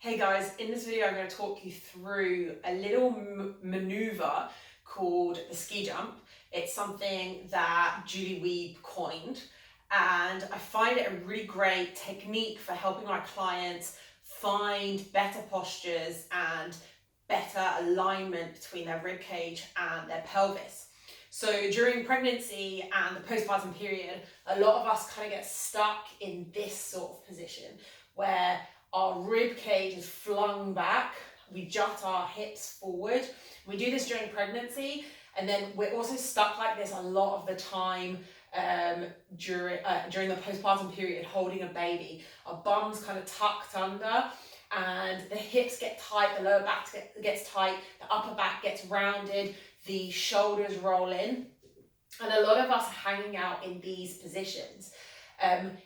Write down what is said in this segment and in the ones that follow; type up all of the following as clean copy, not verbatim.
Hey guys, in this video I'm going to talk you through a little maneuver called the ski jump. It's something that Julie Wiebe coined, and I find it a really great technique for helping my clients find better postures and better alignment between their ribcage and their pelvis. So during pregnancy and the postpartum period, a lot of us kind of get stuck in this sort of position where our rib cage is flung back, we jut our hips forward. We do this during pregnancy, and then we're also stuck like this a lot of the time during the postpartum period, holding a baby. Our bum's kind of tucked under, and the hips get tight, the lower back gets tight, the upper back gets rounded, the shoulders roll in, and a lot of us are hanging out in these positions.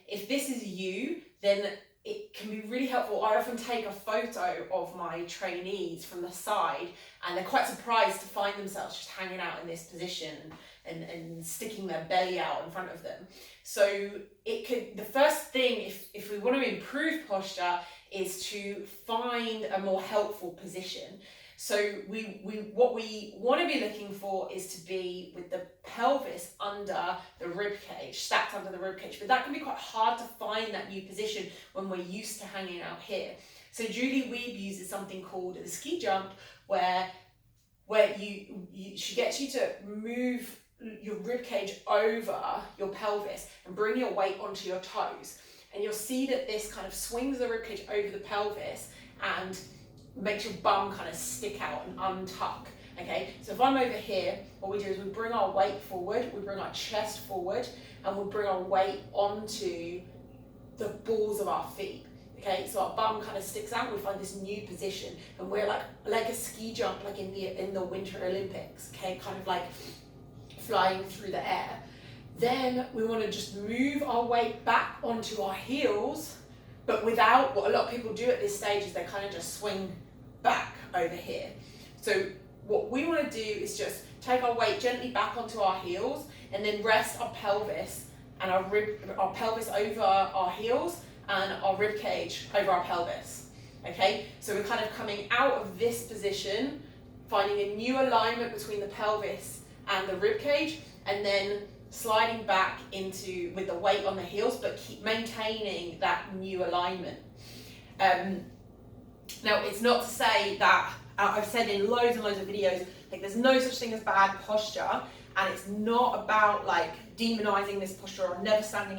If this is you, then it can be really helpful. I often take a photo of my trainees from the side, and they're quite surprised to find themselves just hanging out in this position and sticking their belly out in front of them. So the first thing, if we want to improve posture, is to find a more helpful position. So what we want to be looking for is to be with the pelvis under the rib cage, stacked under the rib cage. But that can be quite hard to find that new position when we're used to hanging out here. So Julie Wiebe uses something called the ski jump, where she gets you to move your rib cage over your pelvis and bring your weight onto your toes. And you'll see that this kind of swings the rib cage over the pelvis and makes your bum kind of stick out and untuck. Okay, so if I'm over here, what we do is we bring our weight forward, we bring our chest forward, and we bring our weight onto the balls of our feet. Okay, so our bum kind of sticks out, we find this new position, and we're like a ski jump, like in the Winter Olympics. Okay, kind of like flying through the air. Then we want to just move our weight back onto our heels, but without, what a lot of people do at this stage is they kind of just swing back over here. So what we want to do is just take our weight gently back onto our heels, and then rest our pelvis and our pelvis over our heels and our rib cage over our pelvis. Okay, so we're kind of coming out of this position, finding a new alignment between the pelvis and the rib cage, and then sliding back into with the weight on the heels, but keep maintaining that new alignment. Now, it's not to say that I've said in loads and loads of videos, like there's no such thing as bad posture, and it's not about like demonizing this posture or never standing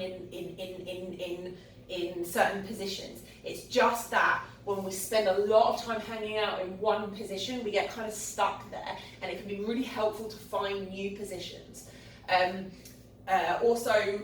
in certain positions. It's just that when we spend a lot of time hanging out in one position, we get kind of stuck there, and it can be really helpful to find new positions. Also,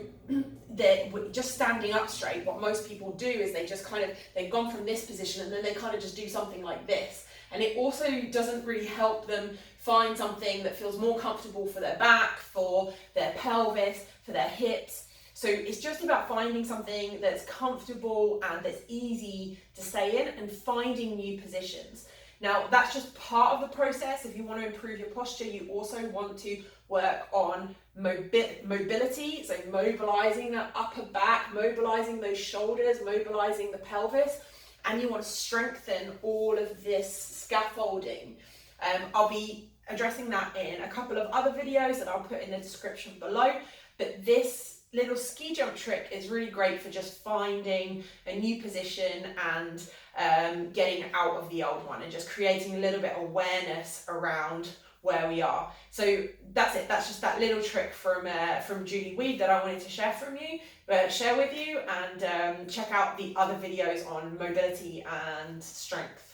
just standing up straight, what most people do is they've gone from this position and then they kind of just do something like this. And it also doesn't really help them find something that feels more comfortable for their back, for their pelvis, for their hips. So it's just about finding something that's comfortable and that's easy to stay in and finding new positions. Now, that's just part of the process. If you want to improve your posture, you also want to work on mobility, so mobilizing that upper back, mobilizing those shoulders, mobilizing the pelvis, and you want to strengthen all of this scaffolding. I'll be addressing that in a couple of other videos that I'll put in the description below, but this little ski jump trick is really great for just finding a new position and getting out of the old one and just creating a little bit of awareness around where we are. So that's it. That's just that little trick from Julie Wiebe that I wanted to share with you, and check out the other videos on mobility and strength.